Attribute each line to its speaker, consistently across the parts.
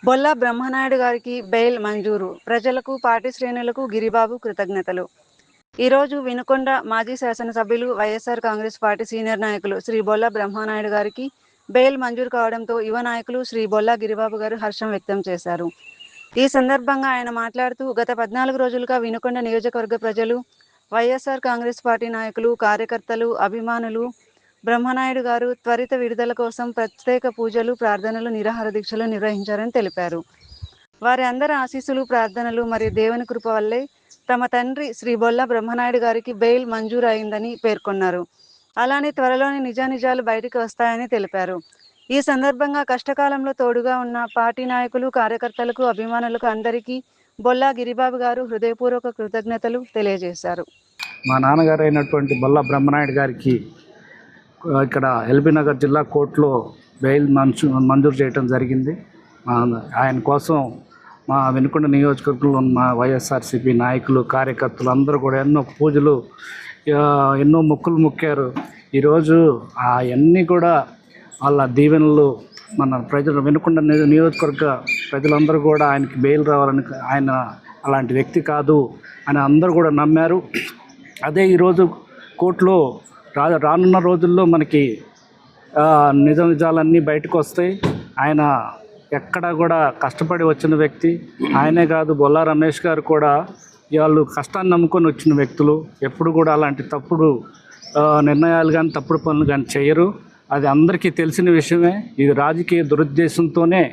Speaker 1: బొల్లా బ్రహ్మనాయుడు గారికి బెయిల్ మంజూరు. ప్రజలకు, పార్టీ శ్రేణులకు గిరిబాబు కృతజ్ఞతలు. ఈరోజు వినుకొండ మాజీ శాసనసభ్యులు, వైఎస్ఆర్ కాంగ్రెస్ పార్టీ సీనియర్ నాయకులు శ్రీ బొల్లా బ్రహ్మనాయుడు గారికి బెయిల్ మంజూరు కావడంతో యువ నాయకులు శ్రీ బొల్లా గిరిబాబు గారు హర్షం వ్యక్తం చేశారు. ఈ సందర్భంగా ఆయన మాట్లాడుతూ, గత 14 రోజులుగా వినుకొండ నియోజకవర్గ ప్రజలు, వైఎస్ఆర్ కాంగ్రెస్ పార్టీ నాయకులు, కార్యకర్తలు, అభిమానులు బ్రహ్మనాయుడు గారు త్వరిత విడుదల కోసం ప్రత్యేక పూజలు, ప్రార్థనలు, నిరాహార దీక్షలు నిర్వహించారని తెలిపారు. వారి అందరి ఆశీస్సులు, ప్రార్థనలు మరియు దేవుని కృప వల్లే తమ తండ్రి శ్రీ బొల్లా బ్రహ్మనాయుడు గారికి బెయిల్ మంజూరు అయిందని పేర్కొన్నారు. అలానే త్వరలోనే నిజానిజాలు బయటికి వస్తాయని తెలిపారు. ఈ సందర్భంగా కష్టకాలంలో తోడుగా ఉన్న పార్టీ నాయకులు, కార్యకర్తలకు, అభిమానులకు అందరికీ బొల్లా గిరిబాబు గారు హృదయపూర్వక కృతజ్ఞతలు తెలియజేశారు.
Speaker 2: మా నాన్నగారు అయినటువంటి బొల్లా బ్రహ్మనాయుడు గారికి ఇక్కడ ఎల్బీ నగర్ జిల్లా కోర్టులో బెయిల్ మంజూరు చేయడం జరిగింది. ఆయన కోసం మా వినుకొండ నియోజకవర్గంలో ఉన్న మా వైఎస్ఆర్సీపీ నాయకులు, కార్యకర్తలు అందరూ కూడా ఎన్నో పూజలు, ఎన్నో మొక్కులు మొక్కారు. ఈరోజు అవన్నీ కూడా వాళ్ళ దీవెనలు మన ప్రజలు, వినుకొండ నియోజకవర్గ ప్రజలందరూ కూడా ఆయనకి బెయిల్ రావాలని, ఆయన అలాంటి వ్యక్తి కాదు అని అందరూ కూడా నమ్మారు. అదే ఈరోజు కోర్టులో రానున్న రోజుల్లో మనకి నిజాలన్నీ బయటకు వస్తాయి. ఆయన ఎక్కడా కూడా కష్టపడి వచ్చిన వ్యక్తి ఆయనే కాదు, బొల్లా రమేష్ గారు కూడా వాళ్ళు కష్టాన్ని నమ్ముకొని వచ్చిన వ్యక్తులు. ఎప్పుడు కూడా అలాంటి తప్పుడు నిర్ణయాలు కానీ, తప్పుడు పనులు కానీ చేయరు. అది అందరికీ తెలిసిన విషయమే. ఇది రాజకీయ దురుద్దేశంతోనే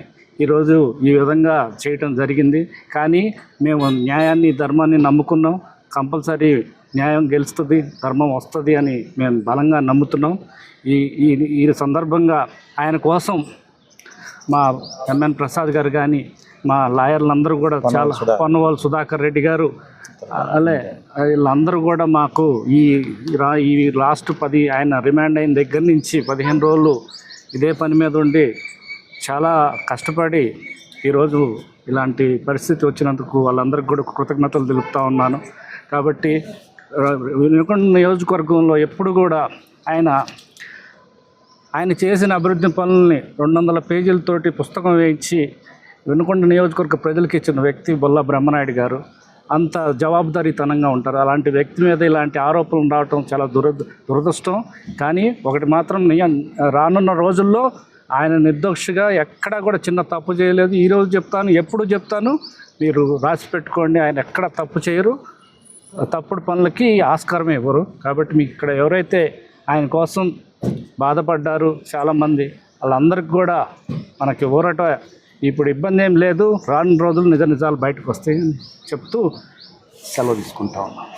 Speaker 2: ఈరోజు ఈ విధంగా చేయటం జరిగింది. కానీ మేము న్యాయాన్ని, ధర్మాన్ని నమ్ముకున్నాం. కంపల్సరీ న్యాయం గెలుస్తుంది, ధర్మం వస్తుంది అని మేము బలంగా నమ్ముతున్నాం. ఈ సందర్భంగా ఆయన కోసం మా ఎంఎన్ ప్రసాద్ గారు కానీ, మా లాయర్లందరూ కూడా చాలా, పొన్నవాళ్ళు సుధాకర్ రెడ్డి గారు, అలే వీళ్ళందరూ కూడా మాకు ఈ లాస్ట్ ఆయన రిమాండ్ అయిన దగ్గర నుంచి 15 రోజులు ఇదే పని మీద ఉండి చాలా కష్టపడి ఈరోజు ఇలాంటి పరిస్థితి వచ్చినందుకు వాళ్ళందరికీ కూడా కృతజ్ఞతలు తెలుపుతూ ఉన్నాను. కాబట్టి వినుకొండ నియోజకవర్గంలో ఎప్పుడు కూడా ఆయన చేసిన అభివృద్ధి పనులని 200 పేజీలతోటి పుస్తకం వేయించి వినుకొండ నియోజకవర్గ ప్రజలకు ఇచ్చిన వ్యక్తి బొల్లా బ్రహ్మనాయుడు గారు. అంత జవాబుదారీతనంగా ఉంటారు. అలాంటి వ్యక్తి మీద ఇలాంటి ఆరోపణలు రావటం చాలా దురదృష్టం. కానీ ఒకటి మాత్రం రానున్న రోజుల్లో ఆయన నిర్దోషిగా ఎక్కడా కూడా చిన్న తప్పు చేయలేదు. ఈరోజు చెప్తాను, ఎప్పుడు చెప్తాను, మీరు రాసి పెట్టుకోండి. ఆయన ఎక్కడ తప్పు చేయరు, తప్పుడు పనులకి ఆస్కారం ఇవ్వరు. కాబట్టి మీకు ఇక్కడ ఎవరైతే ఆయన కోసం బాధపడ్డారు చాలామంది, వాళ్ళందరికీ కూడా మనకి ఊరట ఇప్పుడు ఇబ్బంది ఏం లేదు. రానున్న రోజులు నిజాలు బయటకు వస్తాయని చెప్తూ సెలవు తీసుకుంటా ఉన్నాం.